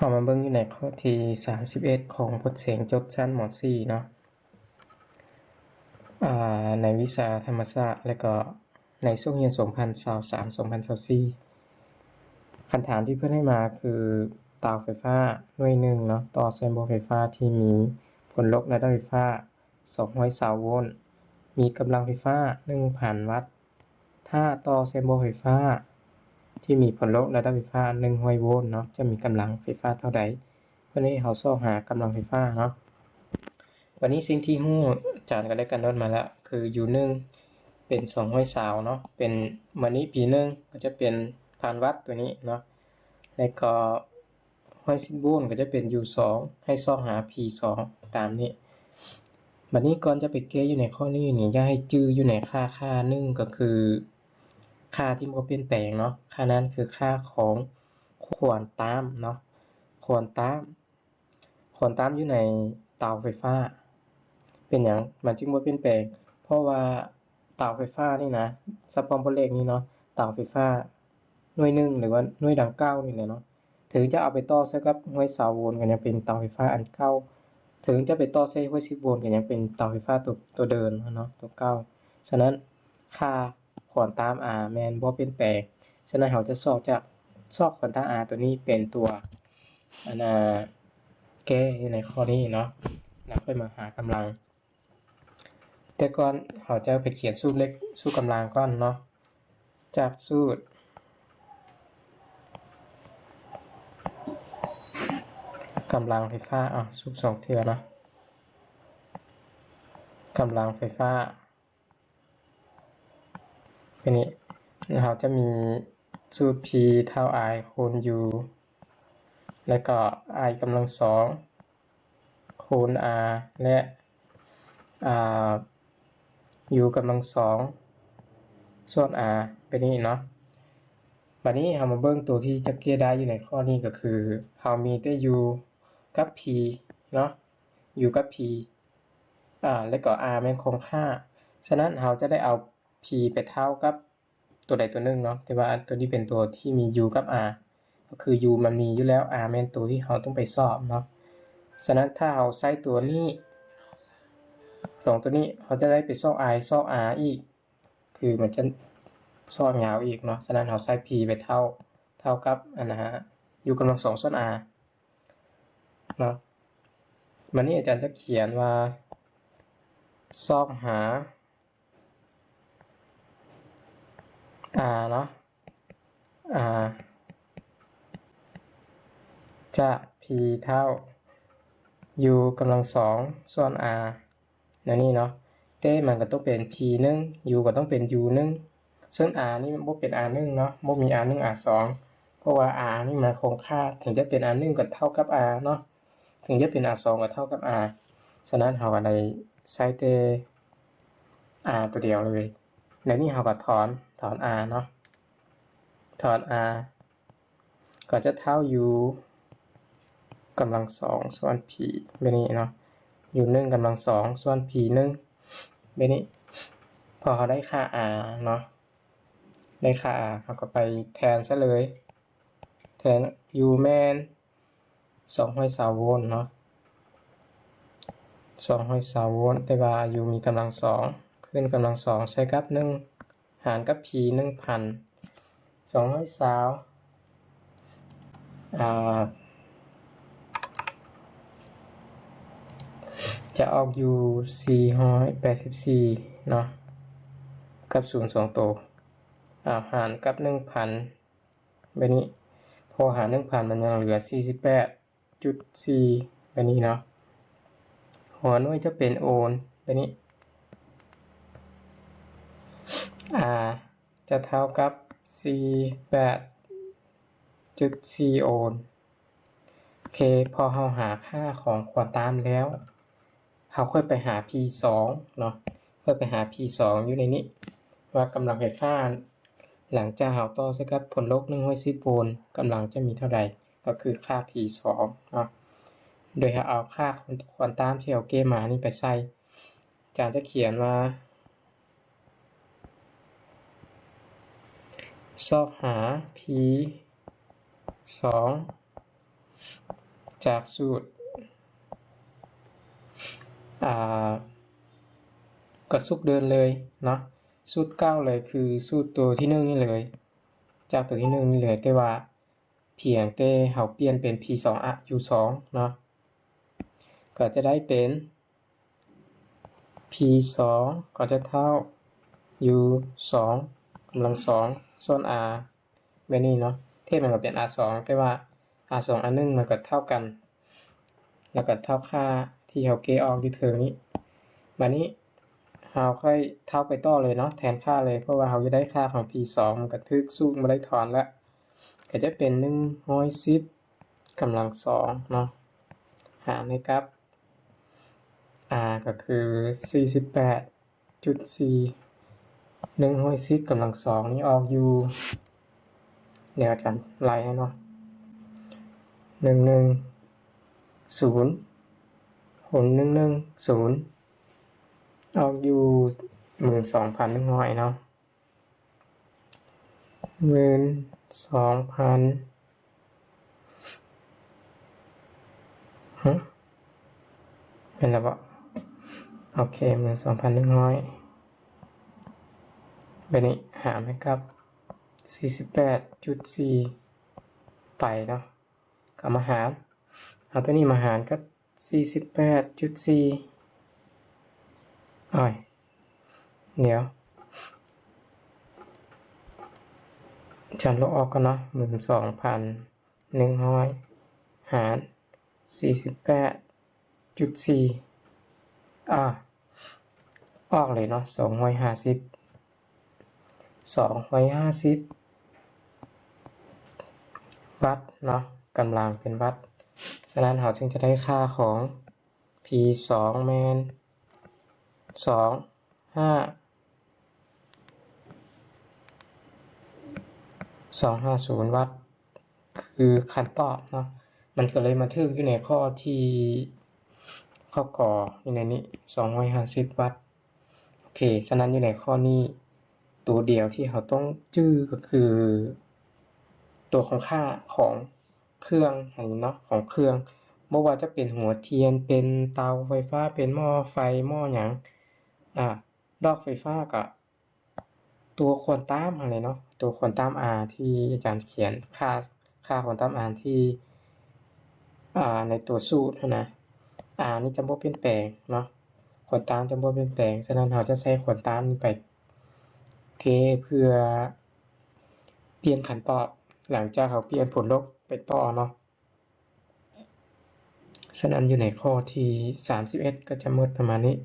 เรามาเบิ่งอยู่ในข้อที่31ของบทเสียงจบชั้นม .4 เนาะในวิชาธรรมศาสตร์และก็ในช่วงเรียน2023-2024คำถามที่เพิ่นให้มาคือเตาไฟฟ้าหน่วยหนึ่งเนาะต่อเส้นโบไฟฟ้าที่มีผลลบระดับไฟฟ้า220โวลต์มีกำลังไฟฟ้า 1,000 วัตต์ถ้าต่อเส้นโบไฟฟ้าที่มีผลลบระดับไฟฟ้า100โวลต์เนาะจะมีกำลังไฟฟ้าเท่าใดเพื่อให้เราซอกหากำลังไฟฟ้าเนาะวันนี้สิ่งที่ฮู้อาจารย์ก็ได้กำหนดมาแล้วคือ U1 เป็น220เนาะเป็นวันนี้ P1 ก็จะเป็น1,000 วัตต์ตัวนี้เนาะแล้วก็110โวลต์ก็จะเป็น U2 ให้ซอกหา P2 ตามนี้บัดนี้ก่อนจะไปแก้อยู่ในข้อนี้นี่อย่าให้จื้ออยู่ในค่านึงก็คือค่าที่บ่เปลี่ยนแปลงเนาะค่านั้นคือค่าของควอนตัมเนาะควอนตัมอยู่ในเตาไฟฟ้าเป็นหยังมันจึงบ่เปลี่ยนแปลงเพราะว่าเตาไฟฟ้านี่นะสปอมโพเลขนี่เนาะเตาไฟฟ้าหน่วย1หรือว่าหน่วยดังเก้านี่แหละเนาะถึงจะเอาไปต่อใส่กับ120โวลต์ก็ยังเป็นเตาไฟฟ้าอันเก่าถึงจะไปต่อใส่110โวลต์ก็ยังเป็นเตาไฟฟ้าตัวเดิมเนาะตัวเก่าฉะนั้นค่าควอนตัม R แม่นบ่เปลี่ยนแปลงฉะนั้นเราจะซอกจากควอนตัม R ตัวนี้เป็นตัวแก้ในข้อนี้เนาะแล้วค่อยมาหากำลังแต่ก่อนเราจะไปเขียนสูตรเล็กสูตรกำลังก่อนเนาะจากสูตรกำลังไฟฟ้าสูตร2เทื่อเนาะกำลังไฟฟ้าเป็นนี้เราจะมีสูตร P เท่า I คูณ U แล้วก็ I กำลัง2คูณ R และU กำลัง2ส่วน R เป็นนี้เนาะบัดนี้เรามาเบิ่งตัวที่จะแก้ได้อยู่ในข้อนี้ก็คือเรามีแต่ U กับ P เนาะ U กับ P แล้วก็ R แม่นคงค่าฉะนั้นเราจะได้เอา P ไปเท่ากับตัวใดตัวหนึ่งเนาะแต่ว่าตัวนี้เป็นตัวที่มี U กับ R ก็คือ U มันมีอยู่แล้ว R แม่นตัวที่เราต้องไปสอบเนาะฉะนั้นถ้าเราใช้ตัวนี้2ตัวนี้เราจะได้ไปซอก I ซอก R อีกคือมันจะซอกยาวอีกเนาะฉะนั้นเราใช้ P ไปเท่ากับนะฮะ U กำลัง2ส่วน R เนาะวันนี้อาจารย์จะเขียนว่าซอกหา R เนาะ R จะ P เท่า U กำลัง2ส่วน R นั่นนี่เนาะแต่มันก็ต้องเป็น P1 U ก็ต้องเป็น U1 ซึ่ง R นี่บ่เป็น R1 เนาะบ่มี R1 R2 เพราะว่า R นี่มันคงค่าถึงจะเป็น R1 ก็เท่ากับ R เนาะถึงจะเป็น R2 ก็เท่ากับ R ฉะนั้นเราก็ได้ใช้แต่ R ตัวเดียวเลยแล้วนี่เราก็ถอน R เนาะถอน R ก็จะเท่า U กำลัง2ส่วน P แบบนี้เนาะ U1 กำลัง2ส่วน P1 แบบนี้พอเขาได้ค่า R เนาะได้ค่า R เราก็ไปแทนซะเลยแทน U แม่น220โวลต์เนาะ220โวลต์แต่ว่า U มีกำลัง2ขึ้นกำลัง2ใช้กับ1หารกับ P 1,000 220จะออกอยู่484เนาะกับ0 2ตัวหารกับ 1,000 แบบนี้พอหาร 1,000 มันยังเหลือ 48.4 แบบนี้เนาะหัวหน่วยจะเป็นโอห์มแบบนี้จะเท่ากับ 48.4 โอห์มโอเคพอเราหาค่าของควอนตัมแล้วเราค่อยไปหา P2 เนาะค่อยไปหา P2 อยู่ในนี้ว่ากำลังไฟฟ้าหลังจากเราต่อใส่กับผลลบ110โวลต์กำลังจะมีเท่าใดก็คือค่า P2 เนาะโดยเอาค่าควอนตัมที่เราเก็บมานี่ไปใส่อาจารย์จะเขียนว่าซอกหา P2 จากสูตรก็สุกเดินเลยเนาะสูตรเก้าเลยคือสูตรตัวที่1นี่เลยจากตัวที่1นี่เลยแต่ว่าเพียงแต่เฮาเปลี่ยนเป็น p2 u2 เนาะก็จะได้เป็น p2 ก็จะเท่า u2 กำลัง2ส่วน r แบบนี้เนาะเทพมันก็เป็น r2 แต่ว่า r2 r1 มันก็เท่ากันแล้วก็เท่าค่าที่เฮาเกออกอยู่เทิงนี้บัดนี้เฮาค่อยเท่าไปต่อเลยเนาะแทนค่าเลยเพราะว่าเฮาจะได้ค่าของ p2 มันก็ทึกสู้บ่ได้ถอนแล้วก็จะเป็น110กำลัง2เนาะหารให้กับ r ก็คือ48.4 110กำลัง2นี่ออกอยู่เดี๋ยวอาจารย์ไล่ให้เนาะ110หาร110ออกอยู่ 12,100 เนาะ 12,000เป็นแล้วบ่โอเค 12,100 แบบนี้หารให้กับ 48.4 ไปเนาะก็มาหารเอาตัวนี้มาหารกับ 48.4 อ้อยเดี๋ยวฉันลบออกกันเนาะ 12,100 หาร 48.4 ออกเลยเนาะ250วัตต์เนาะกำลังเป็นวัตต์ฉะนั้นเราจึงจะได้ค่าของ P2 แมน250 วัตต์คือคำตอบเนาะมันก็เลยมาถึงอยู่ในข้อที่ข้อกออยู่ในนี้250 วัตต์โอเคฉะนั้นอยู่ในข้อนี้ตัวเดียวที่เราต้องจื้อก็คือตัวของค่าของเครื่องอันนี้เนาะของเครื่องบ่ว่าจะเป็นหัวเทียนเป็นเตาไฟฟ้าเป็นหม้อไฟหม้อหยังดอกไฟฟ้าก็ตัวควอนตัมอะไรเนาะตัวควอนตัม r ที่อาจารย์เขียนค่าควอนตัม r ที่ในตัวสูตรนะ r นี่จะบ่เปลี่ยนแปลงเนาะควอนตัมจะบ่เปลี่ยนแปลงฉะนั้นเราจะใช้ควอนตัมนี้ไปเพื่อเปลี่ยนขั้นตอนหลังจากเขาเปลี่ยนผลลบไปต่อเนาะฉะนั้นอยู่ในข้อที่31ก็จะหมดประมาณนี้